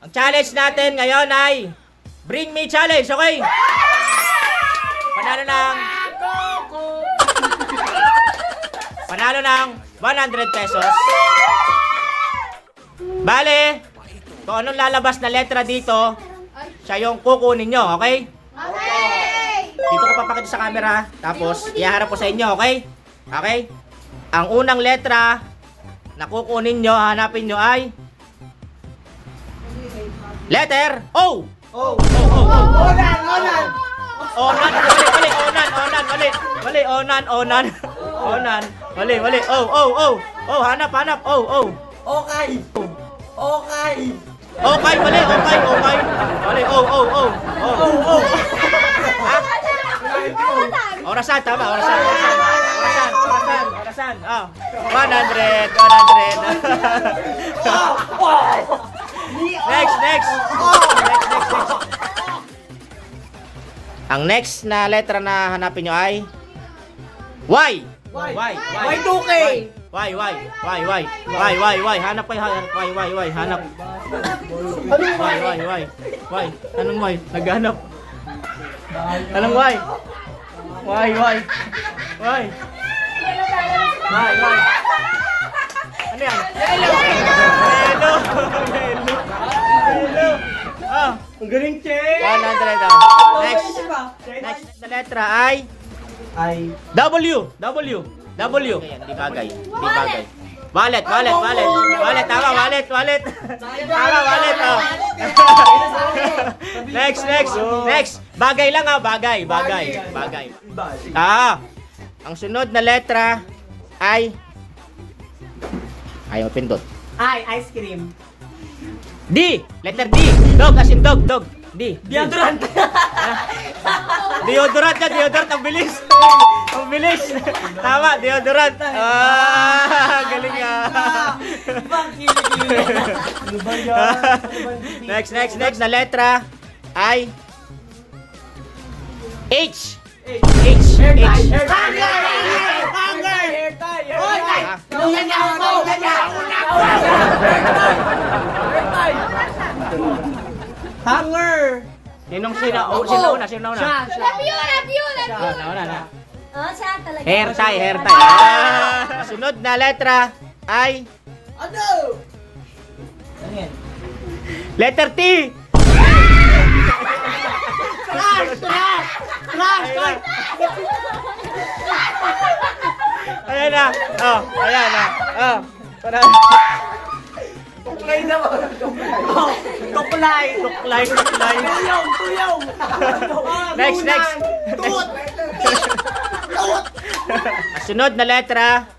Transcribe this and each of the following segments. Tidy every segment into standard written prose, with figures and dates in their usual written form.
Ang challenge natin ngayon ay Bring Me Challenge, okay? Panalo ng 100 pesos. Bale, kung anong lalabas na letra dito, siya yung kukunin nyo, okay? Dito ko papakita sa camera, tapos ihaharap ko sa inyo, okay? Okay? Ang unang letra na kukunin nyo, hanapin nyo ay letter O! Oh! Onan! Mali. Oh, hanap. Oh. Okay! Okay, mali. Mali, oh. Orasan, tama, orasan. Oh, 100. Next. Ang next na letra na hanapin nyo ay Y. Y2K! Y. Hanap kayo, Y. Hanap. Y. Anong Y? Naghanap. Anong Y? Y. Ano yan? Hello. Ah, Ang galing, Che! 100 Next na letra ay W. Ayan, di bagay. Wallet. Tama, wallet. Tama, wallet. Oh. Next. Bagay lang ha, bagay. Ang sunod na letra ay ayaw pindot. Ice cream. D. Letter D. Dog, as in dog. D. Deodorant. Deodorant. Ang bilis. Tama, deodorant. Galing nga. Next na letra ay H. Hanger! Sino una? Review! Nauna. Oh, siya talaga. Hair tie. Sunod na letra ay Ano? Ano yan? letter T. Trash! Ayan na. Ayan na. Tuklay naman! Tuklay! Tuyong! Next. Tut! Sunod na letra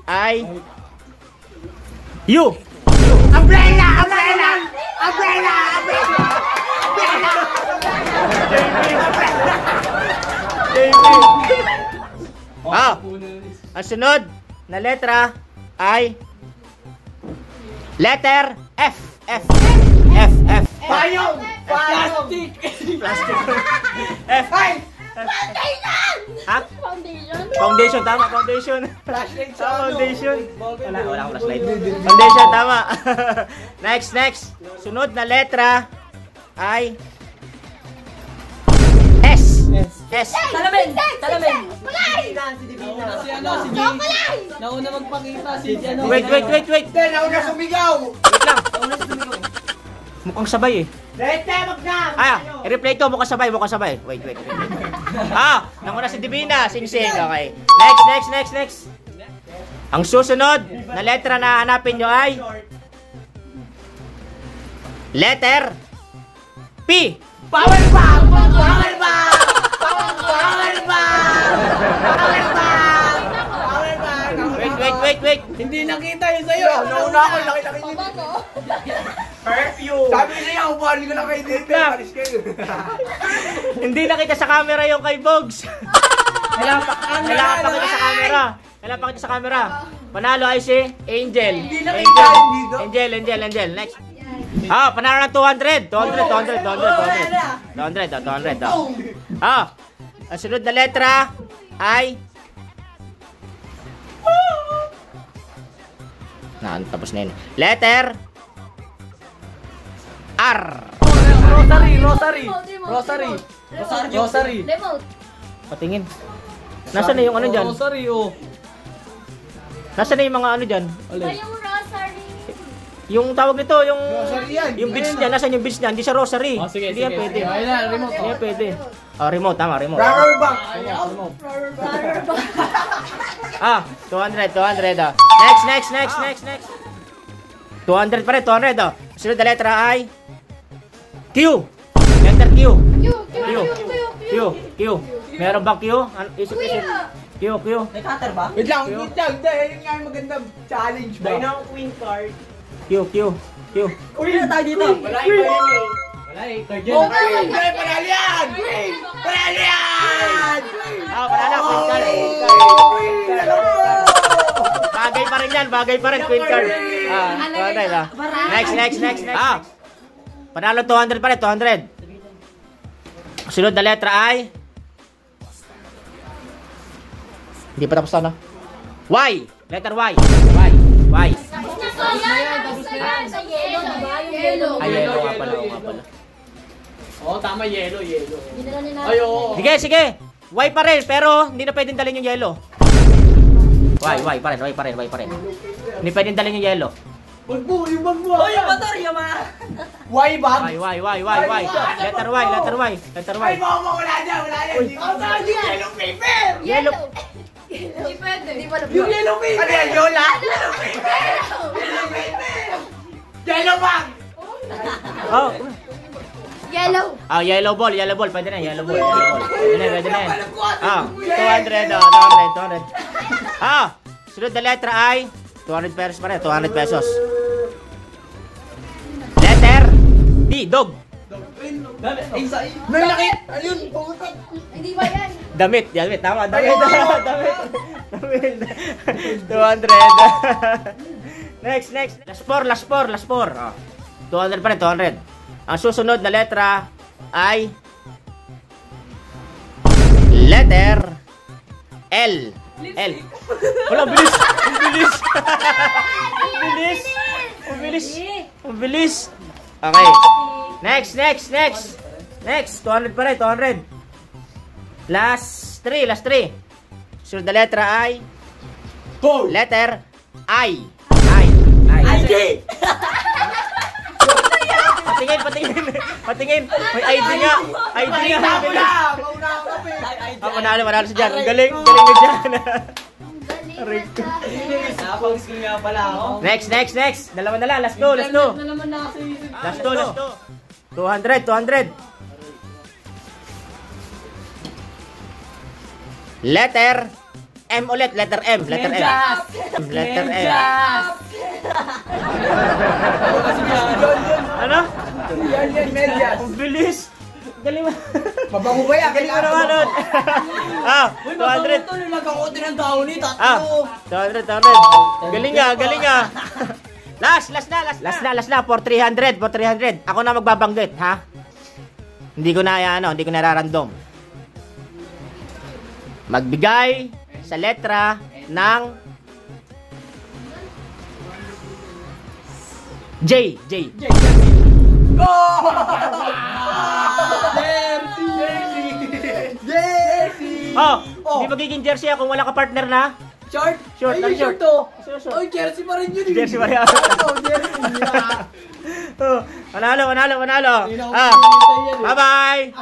ay U. Umbrella! Ang sunod na letra ay letter F. Payong! Plastic! F. Ha? Foundation, tama, foundation. Flashlight Foundation. Wala akong flashlight. Foundation, tama. Next. Sunod na letra ay S. Salamin! Si Divina. Si Jay. Nauna magpakita si ano. Wait. Nauna sumigaw! Wait lang. Mukhang sabay eh. I-replay to, mukhang sabay. Wait. Nanguna si Divina, sing-sing. Okay. Next. Ang susunod na letra na hanapin nyo ay letter P. Power bomb! Wait. Hindi nakita yun sa'yo. Nauna ako, nakita kayo dito. Perfume. Sabi ko sa'yo, upuan ko na kayo dito. Paris kayo. Hindi nakita sa camera yung kay Bogs. Kailangan pakita sa camera. Panalo ay si Angel. Hindi nakita dito. Angel. Next. Panalo ng 200. 200. Ang sunod na letra ay tapos na yun. Letter R. Rosary. Remote. Patingin. Nasaan na yung ano dyan? Rosary, oh. Nasaan na yung mga ano dyan? Ba yung rosary? Yung tawag nito, yung... Rosary yan. Yung beads niya, nasaan yung beads niya? Hindi siya rosary. Oh, sige, Hindi yan sige. pwede. Ayun na, remote. Hindi yan pwede. Oh, remote, tama, remote. Rubber bank. Ah, 200, oh. Next. 200 pa rin, 200, oh. Sunod na letra ay... Q. Letter Q. Q. Meron ba Q? Isip. Q. May cutter ba? Wait lang. Yun nga yung magandang challenge ba? queen card. Q. Uy, na tayo dito. Wala iba yan eh. Wala eh. Third yan. Panalo yan! Panalo yan! Ah, panalo, queen card. Bagay pa rin, queen card. Ah, 200, ah. Next. Ah, panalo 200 pa rin, 200. Sunod na letra ay... Hindi pa tapos na. Y. Letter Y. Y. Yellow. Ay, yellow nga pala. Oo, tama, yellow. Dinala ni natin. Ay, oo. Sige. Y pa rin, pero hindi na pwedeng dalhin yung yellow. Y pa rin. Hindi pwedeng dalhin yung yellow. Wag mo, yung bag mo. Yung baterya, ma. Why bag? Y. Letter Y. Ay, wala dyan. Yellow paper! Yellow. Hindi pwede. Hindi pa Yung yellow paper! Ano yan, Yola? Yellow paper! Yellow bag! Oh. Yellow. Ah, yellow ball. Pwede na, yellow ball. Pwede na yan. Ah, 200, 200. Ah, sunod na letra ay 200 pesos pa rin, 200 pesos. Letter D, dog. May nakit! Ayun, pumunta! Hindi ba yan? Damit. Tama, damit. 200. Next. Last four. Oh. 200 pa rin, 200. Ang susunod na letra ay letter L. Wala, bilis. Okay. Next. 200 pa rin, 200. Last 3. Sunod na letra ay letter I. ID! Patingin. May ID nga. Mauna ako kape! Manalo si Jan. Ang galing ni Jan. Napang-skill nga pala ako. Next. Dalawa na lang. Last two. Nalaman na kasi. Last two. 200. Letter M ulit. Letter M. Ano? Yan, medyas! Ang bilis. Galing mo. Mabango ba yan? Galing mo naman nun. 200. Ito, nilagakote ng tao ni tatlo. 200. Galing nga. Last na. For 300. Ako na magbabanggit, ha? Hindi ko nararandom. Magbigay sa letra ng J. Jersey! Hindi magiging jersey kung wala ka partner na. Short? Short. to! Oy, jersey pa rin yun! Jersey pa rin. Jersey! Panalo. Bye-bye!